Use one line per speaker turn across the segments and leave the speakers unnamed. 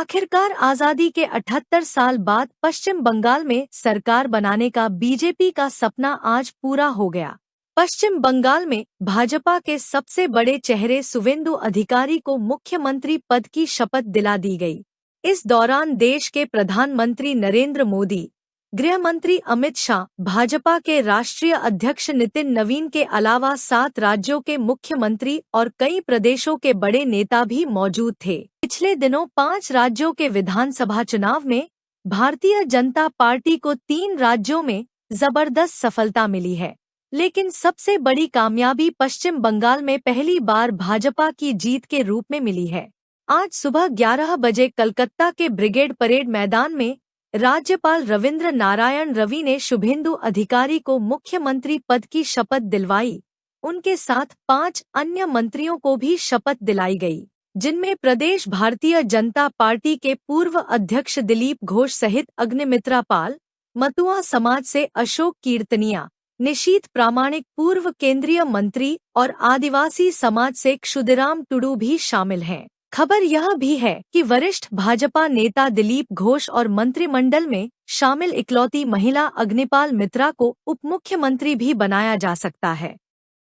आखिरकार आजादी के 78 साल बाद पश्चिम बंगाल में सरकार बनाने का बीजेपी का सपना आज पूरा हो गया। पश्चिम बंगाल में भाजपा के सबसे बड़े चेहरे शुवेंदु अधिकारी को मुख्यमंत्री पद की शपथ दिला दी गई। इस दौरान देश के प्रधानमंत्री नरेंद्र मोदी, गृह मंत्री अमित शाह, भाजपा के राष्ट्रीय अध्यक्ष नितिन नवीन के अलावा 7 राज्यों के मुख्यमंत्री और कई प्रदेशों के बड़े नेता भी मौजूद थे। पिछले दिनों 5 राज्यों के विधानसभा चुनाव में भारतीय जनता पार्टी को 3 राज्यों में जबरदस्त सफलता मिली है, लेकिन सबसे बड़ी कामयाबी पश्चिम बंगाल में पहली बार भाजपा की जीत के रूप में मिली है। आज सुबह 11 बजे कलकत्ता के ब्रिगेड परेड मैदान में राज्यपाल रविंद्र नारायण रवि ने शुभेंदु अधिकारी को मुख्यमंत्री पद की शपथ दिलवाई। उनके साथ 5 अन्य मंत्रियों को भी शपथ दिलाई गई, जिनमें प्रदेश भारतीय जनता पार्टी के पूर्व अध्यक्ष दिलीप घोष सहित अग्निमित्रा पाल, मतुआ समाज से अशोक कीर्तनिया, निशीथ प्रामाणिक पूर्व केंद्रीय मंत्री और आदिवासी समाज से क्षुदिराम टुडू भी शामिल हैं। खबर यह भी है कि वरिष्ठ भाजपा नेता दिलीप घोष और मंत्रिमंडल में शामिल इकलौती महिला अग्निपाल मित्रा को उप मुख्यमंत्री भी बनाया जा सकता है।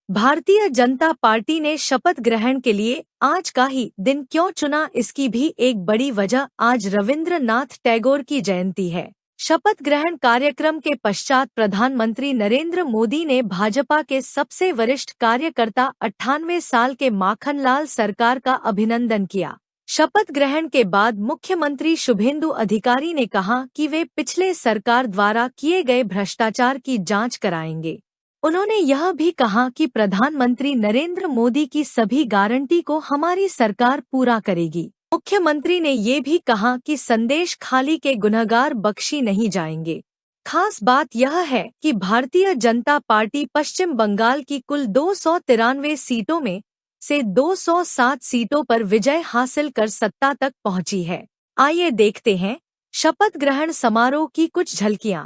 भारतीय जनता पार्टी ने शपथ ग्रहण के लिए आज का ही दिन क्यों चुना, इसकी भी एक बड़ी वजह आज रविंद्रनाथ टैगोर की जयंती है। शपथ ग्रहण कार्यक्रम के पश्चात प्रधानमंत्री नरेंद्र मोदी ने भाजपा के सबसे वरिष्ठ कार्यकर्ता 98 साल के माखनलाल सरकार का अभिनंदन किया। शपथ ग्रहण के बाद मुख्यमंत्री शुभेंदु अधिकारी ने कहा कि वे पिछले सरकार द्वारा किए गए भ्रष्टाचार की जांच कराएंगे। उन्होंने यह भी कहा कि प्रधानमंत्री नरेंद्र मोदी की सभी गारंटी को हमारी सरकार पूरा करेगी। मुख्यमंत्री ने ये भी कहा कि संदेश खाली के गुनहगार बख्शी नहीं जाएंगे। खास बात यह है कि भारतीय जनता पार्टी पश्चिम बंगाल की कुल 293 सीटों में से 207 सीटों पर विजय हासिल कर सत्ता तक पहुंची है। आइए देखते हैं शपथ ग्रहण समारोह की कुछ झलकियां।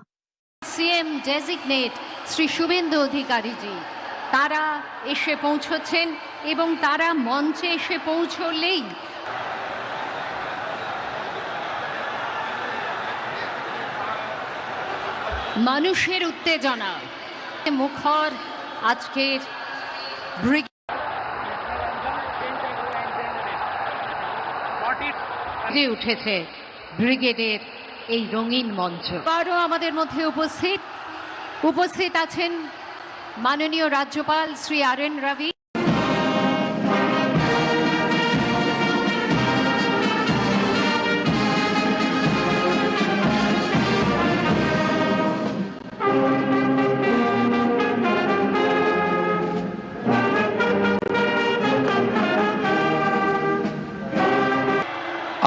सीएम डेजिग्नेट श्री शुभेंदु अधिकारी जी तारा एसे पौंछच्छेन एवं तारा मंचे एसे पौंछलेई মানুষের উত্তেজনা মুখর আজকের ব্রিগেডে উঠেছে ব্রিগেডের এই রঙিন মঞ্চ। আরও আমাদের মধ্যে উপস্থিত আছেন মাননীয় রাজ্যপাল শ্রী RN রবি।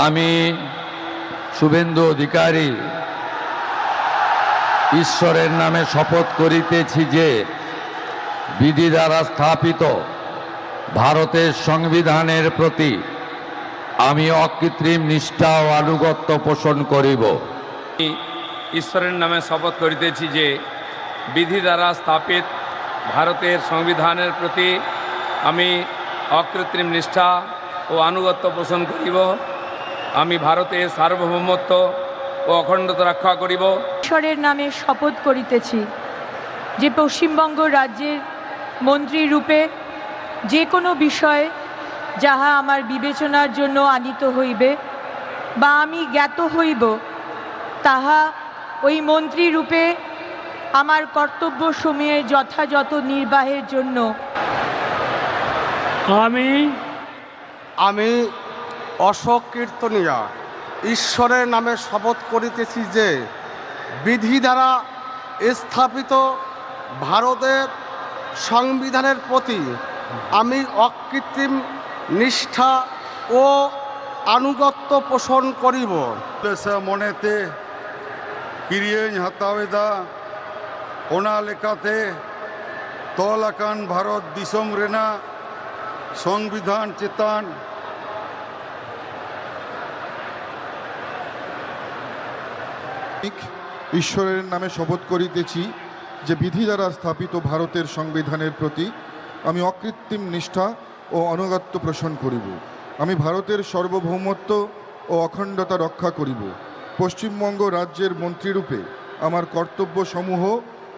আমি শুভেন্দু অধিকারী ঈশ্বরের নামে শপথ করিতেছি যে বিধি দ্বারা স্থাপিত ভারতের সংবিধানের প্রতি আমি অকৃত্রিম নিষ্ঠা ও আনুগত্য পোষণ করিব।
ঈশ্বরের নামে শপথ করিতেছি যে বিধি দ্বারা স্থাপিত ভারতের সংবিধানের প্রতি আমি অকৃত্রিম নিষ্ঠা ও আনুগত্য পোষণ করিব। আমি ভারতের সার্বভৌমত্ব ও অখণ্ডতা রক্ষা করিব।
ঈশ্বরের নামে শপথ করিতেছি যে পশ্চিমবঙ্গ রাজ্যের মন্ত্রী রূপে যে কোনো বিষয় যাহা আমার বিবেচনার জন্য আনিত হইবে বা আমি জ্ঞাত হইব তাহা ওই মন্ত্রী রূপে আমার কর্তব্য সমূহের যথাযথ নির্বাহের জন্য
আমি অশোক কীর্তনিয়া ঈশ্বরের নামে শপথ করিতেছি যে বিধি দ্বারা স্থাপিত ভারতের সংবিধানের প্রতি আমি অকৃত্রিম নিষ্ঠা ও আনুগত্য পোষণ করিব।
মনেতে কিরিয়েñ হাতাওয়েদা ওনা লেখাতে তলাকান ভারত দিসম রেনা সংবিধান চেতান
ঈশ্বরের নামে শপথ করিতেছি যে বিধি দ্বারা স্থাপিত ভারতের সংবিধানের প্রতি আমি অকৃত্রিম নিষ্ঠা ও আনুগত্য পোষণ করিব। আমি ভারতের সার্বভৌমত্ব ও ও অখণ্ডতা রক্ষা করিব। পশ্চিমবঙ্গ রাজ্যের মন্ত্রীরূপে আমার কর্তব্যসমূহ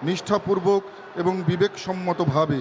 নিষ্ঠাপূর্বক এবং বিবেকসম্মতভাবে